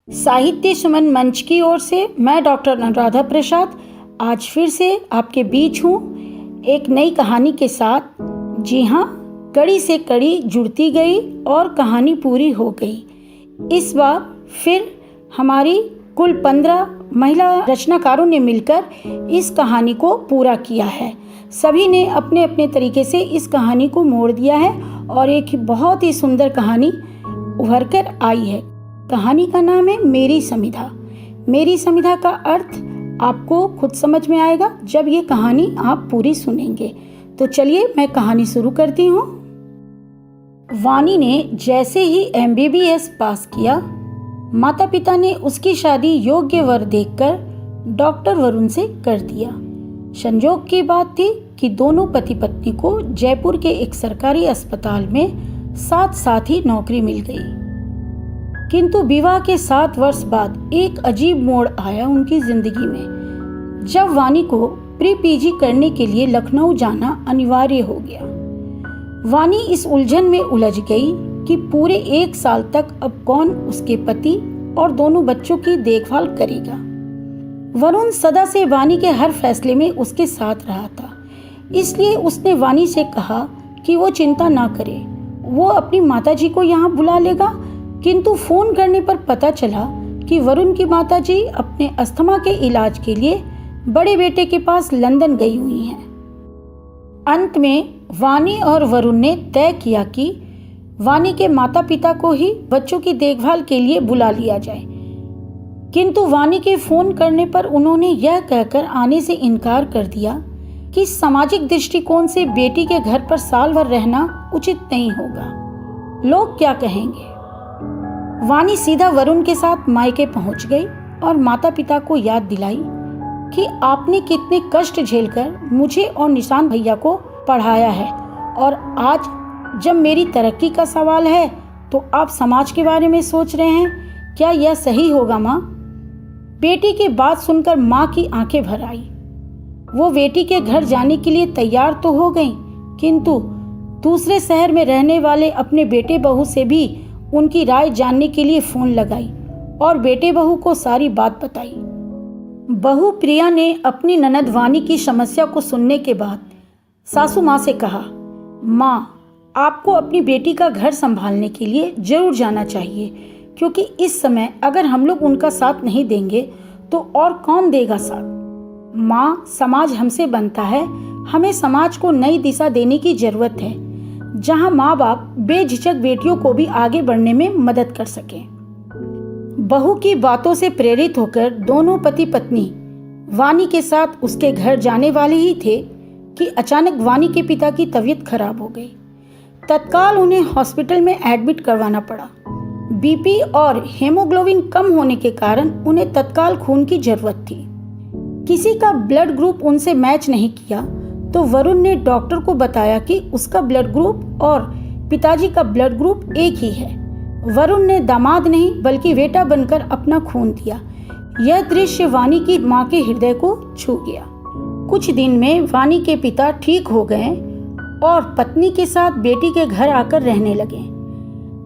साहित्य सुमन मंच की ओर से मैं डॉक्टर अनुराधा प्रसाद आज फिर से आपके बीच हूँ एक नई कहानी के साथ। जी हाँ, कड़ी से कड़ी जुड़ती गई और कहानी पूरी हो गई। इस बार फिर हमारी कुल 15 महिला रचनाकारों ने मिलकर इस कहानी को पूरा किया है। सभी ने अपने अपने तरीके से इस कहानी को मोड़ दिया है और एक बहुत ही सुंदर कहानी उभर कर आई है। कहानी का नाम है मेरी समिधा। मेरी समिधा का अर्थ आपको खुद समझ में आएगा जब ये कहानी आप पूरी सुनेंगे। तो चलिए मैं कहानी शुरू करती हूँ। वानी ने जैसे ही MBBS पास किया, माता पिता ने उसकी शादी योग्य वर देखकर डॉक्टर वरुण से कर दिया। संजोग की बात थी कि दोनों पति पत्नी को जयपुर के एक सरकारी अस्पताल में साथ साथ ही नौकरी मिल गई। किंतु विवाह के 7 वर्ष बाद एक अजीब मोड़ आया उनकी जिंदगी में, जब वानी को प्री PG करने के लिए लखनऊ जाना अनिवार्य हो गया। वानी इस उलझन में उलझ गई कि पूरे 1 साल तक अब कौन उसके पति और दोनों बच्चों की देखभाल करेगा। वरुण सदा से वानी के हर फैसले में उसके साथ रहा था, इसलिए उसने वानी से कहा कि वो चिंता ना करे, वो अपनी माताजी को यहाँ बुला लेगा। किंतु फोन करने पर पता चला कि वरुण की माताजी अपने अस्थमा के इलाज के लिए बड़े बेटे के पास लंदन गई हुई हैं। अंत में वानी और वरुण ने तय किया कि वानी के माता पिता को ही बच्चों की देखभाल के लिए बुला लिया जाए। किंतु वानी के फोन करने पर उन्होंने यह कहकर आने से इनकार कर दिया कि सामाजिक दृष्टिकोण से बेटी के घर पर साल भर रहना उचित नहीं होगा, लोग क्या कहेंगे। वानी सीधा वरुण के साथ मायके पहुंच गई और माता पिता को याद दिलाई कि आपने कितने कष्ट झेलकर मुझे और निशान भैया को पढ़ाया है, और आज जब मेरी तरक्की का सवाल है तो आप समाज के बारे में सोच रहे हैं। क्या यह सही होगा माँ? बेटी की बात सुनकर माँ की आंखें भर आई। वो बेटी के घर जाने के लिए तैयार तो हो गई, किंतु दूसरे शहर में रहने वाले अपने बेटे बहू से भी उनकी राय जानने के लिए फोन लगाई और बेटे बहू को सारी बात बताई। बहू प्रिया ने अपनी ननद वानी की समस्या को सुनने के बाद सासू माँ से कहा, माँ आपको अपनी बेटी का घर संभालने के लिए जरूर जाना चाहिए, क्योंकि इस समय अगर हम लोग उनका साथ नहीं देंगे तो और कौन देगा साथ। माँ समाज हमसे बनता है, हमें समाज को नई दिशा देने की जरूरत है, जहां माँ बाप बेझिझक बेटियों को भी आगे बढ़ने में मदद कर सकें। बहू की बातों से प्रेरित होकर दोनों पति पत्नी वानी के साथ उसके घर जाने वाले ही थे कि अचानक वानी के पिता की तबीयत खराब हो गई। तत्काल उन्हें हॉस्पिटल में एडमिट करवाना पड़ा। BP और हेमोग्लोबिन कम होने के कारण उन्हें तत्काल खून की जरूरत थी। किसी का ब्लड ग्रुप उनसे मैच नहीं किया तो वरुण ने डॉक्टर को बताया कि उसका ब्लड ग्रुप और पिताजी का ब्लड ग्रुप एक ही है। वरुण ने दामाद नहीं बल्कि बेटा बनकर अपना खून दिया। यह दृश्य वानी की मां के हृदय को छू गया। कुछ दिन में वानी के पिता ठीक हो गए और पत्नी के साथ बेटी के घर आकर रहने लगे।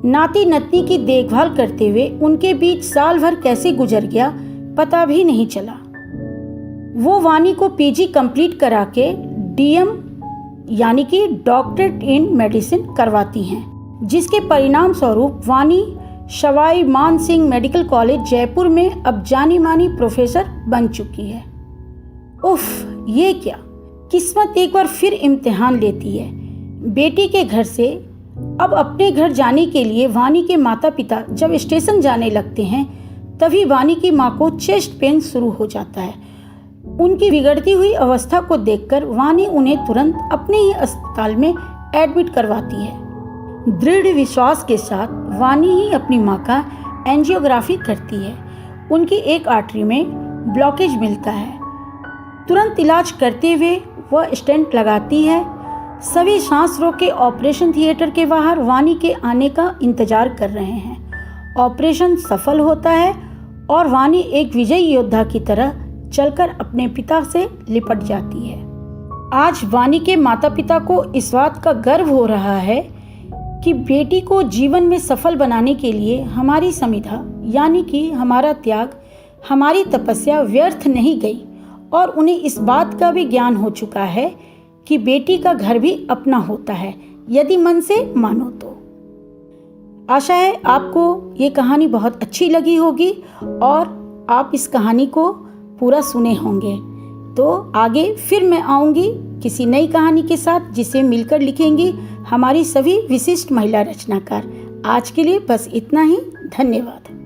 नाती नतनी की देखभाल करते हुए उनके बीच साल भर कैसे गुजर गया पता भी नहीं चला। वो वानी को PG कंप्लीट करा के DM यानी कि डॉक्टरेट इन मेडिसिन करवाती हैं, जिसके परिणाम स्वरूप वानी सवाई मान सिंह मेडिकल कॉलेज जयपुर में अब जानी मानी प्रोफेसर बन चुकी है। उफ, ये क्या किस्मत एक बार फिर इम्तिहान लेती है। बेटी के घर से अब अपने घर जाने के लिए वानी के माता पिता जब स्टेशन जाने लगते हैं, तभी वानी की माँ को चेस्ट पेन शुरू हो जाता है। उनकी बिगड़ती हुई अवस्था को देखकर वानी उन्हें तुरंत अपने ही अस्पताल में एडमिट करवाती है। दृढ़ विश्वास के साथ वानी ही अपनी मां का एंजियोग्राफी करती है। उनकी एक आर्टरी में ब्लॉकेज मिलता है। तुरंत इलाज करते हुए वह स्टेंट लगाती है। सभी सांस रोक के ऑपरेशन थिएटर के बाहर वानी के आने का इंतजार कर रहे हैं। ऑपरेशन सफल होता है और वानी एक विजयी योद्धा की तरह चलकर अपने पिता से लिपट जाती है। आज वानी के माता पिता को इस बात का गर्व हो रहा है कि बेटी को जीवन में सफल बनाने के लिए हमारी समिधा यानी कि हमारा त्याग, हमारी तपस्या व्यर्थ नहीं गई और उन्हें इस बात का भी ज्ञान हो चुका है कि बेटी का घर भी अपना होता है, यदि मन से मानो तो। आशा है आपको ये कहानी बहुत अच्छी लगी होगी और आप इस कहानी को पूरा सुने होंगे। तो आगे फिर मैं आऊँगी किसी नई कहानी के साथ, जिसे मिलकर लिखेंगी हमारी सभी विशिष्ट महिला रचनाकार। आज के लिए बस इतना ही। धन्यवाद।